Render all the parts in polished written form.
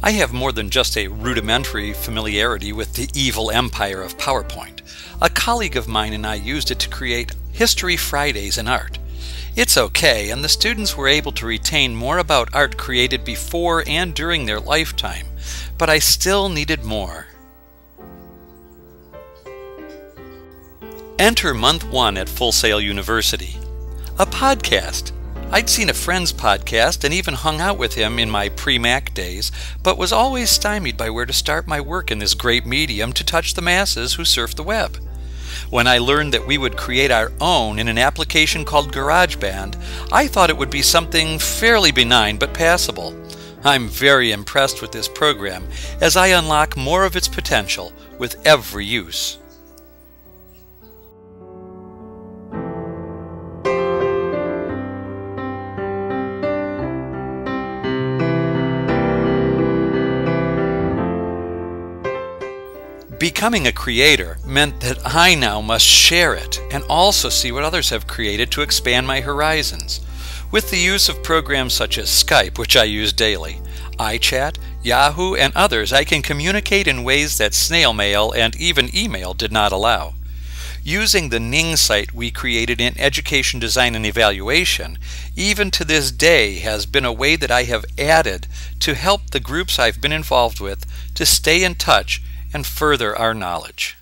I have more than just a rudimentary familiarity with the evil empire of PowerPoint. A colleague of mine and I used it to create History Fridays in art. It's okay, and the students were able to retain more about art created before and during their lifetime, but I still needed more. Enter month 1 at Full Sail University. A podcast. I'd seen a friend's podcast and even hung out with him in my pre-Mac days, but was always stymied by where to start my work in this great medium to touch the masses who surf the web. When I learned that we would create our own in an application called GarageBand, I thought it would be something fairly benign but passable. I'm very impressed with this program as I unlock more of its potential with every use. Becoming a creator meant that I now must share it and also see what others have created to expand my horizons. With the use of programs such as Skype, which I use daily, iChat, Yahoo, and others, I can communicate in ways that snail mail and even email did not allow. Using the Ning site we created in Education Design and Evaluation, even to this day has been a way that I have added to help the groups I've been involved with to stay in touch and further our knowledge.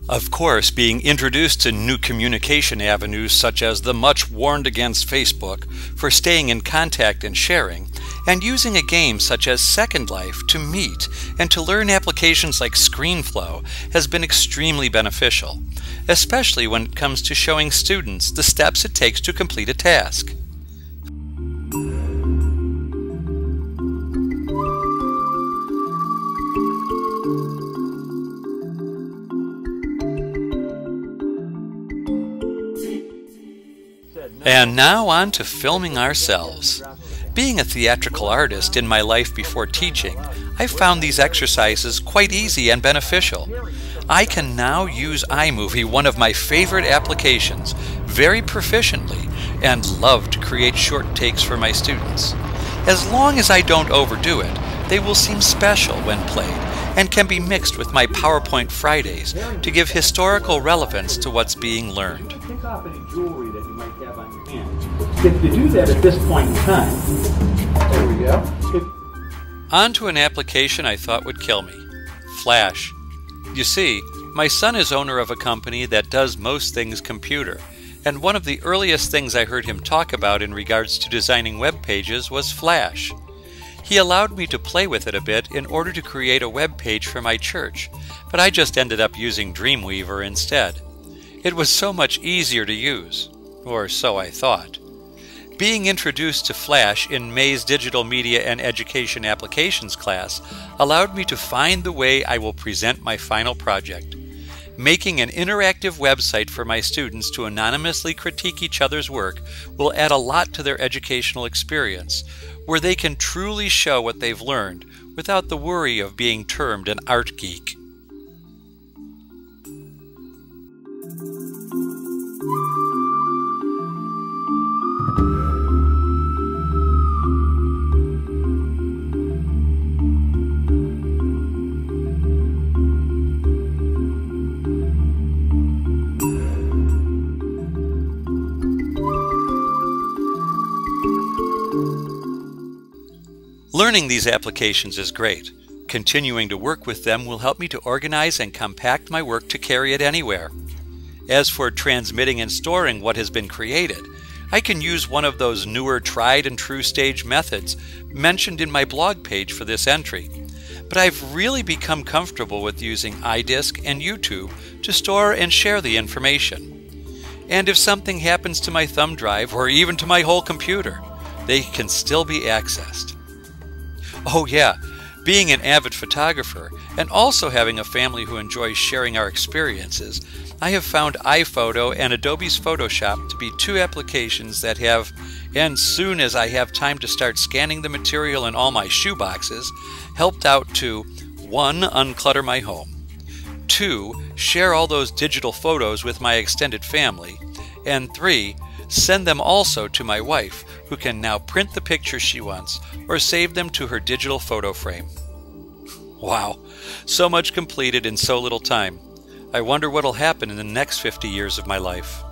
Of course, being introduced to new communication avenues such as the much warned against Facebook for staying in contact and sharing, and using a game such as Second Life to meet and to learn applications like ScreenFlow has been extremely beneficial, especially when it comes to showing students the steps it takes to complete a task. And now on to filming ourselves. Being a theatrical artist in my life before teaching, I found these exercises quite easy and beneficial. I can now use iMovie, one of my favorite applications, very proficiently and love to create short takes for my students. As long as I don't overdo it, they will seem special when played and can be mixed with my PowerPoint Fridays to give historical relevance to what's being learned. Take off any jewelry that you might have on your hand. If you do that at this point in time, there we go. On to an application I thought would kill me. Flash. You see, my son is owner of a company that does most things computer, and one of the earliest things I heard him talk about in regards to designing web pages was Flash. He allowed me to play with it a bit in order to create a web page for my church, but I just ended up using Dreamweaver instead. It was so much easier to use, or so I thought. Being introduced to Flash in May's Digital Media and Education Applications class allowed me to find the way I will present my final project. Making an interactive website for my students to anonymously critique each other's work will add a lot to their educational experience, where they can truly show what they've learned without the worry of being termed an art geek. Learning these applications is great. Continuing to work with them will help me to organize and compact my work to carry it anywhere. As for transmitting and storing what has been created, I can use one of those newer tried and true stage methods mentioned in my blog page for this entry. But I've really become comfortable with using iDisk and YouTube to store and share the information. And if something happens to my thumb drive or even to my whole computer, they can still be accessed. Oh yeah, being an avid photographer and also having a family who enjoys sharing our experiences, I have found iPhoto and Adobe's Photoshop to be two applications that have, and soon as I have time to start scanning the material in all my shoeboxes, helped out to 1. Unclutter my home, 2. Share all those digital photos with my extended family, and 3. Send them also to my wife, who can now print the pictures she wants or save them to her digital photo frame. Wow, so much completed in so little time. I wonder what'll happen in the next 50 years of my life.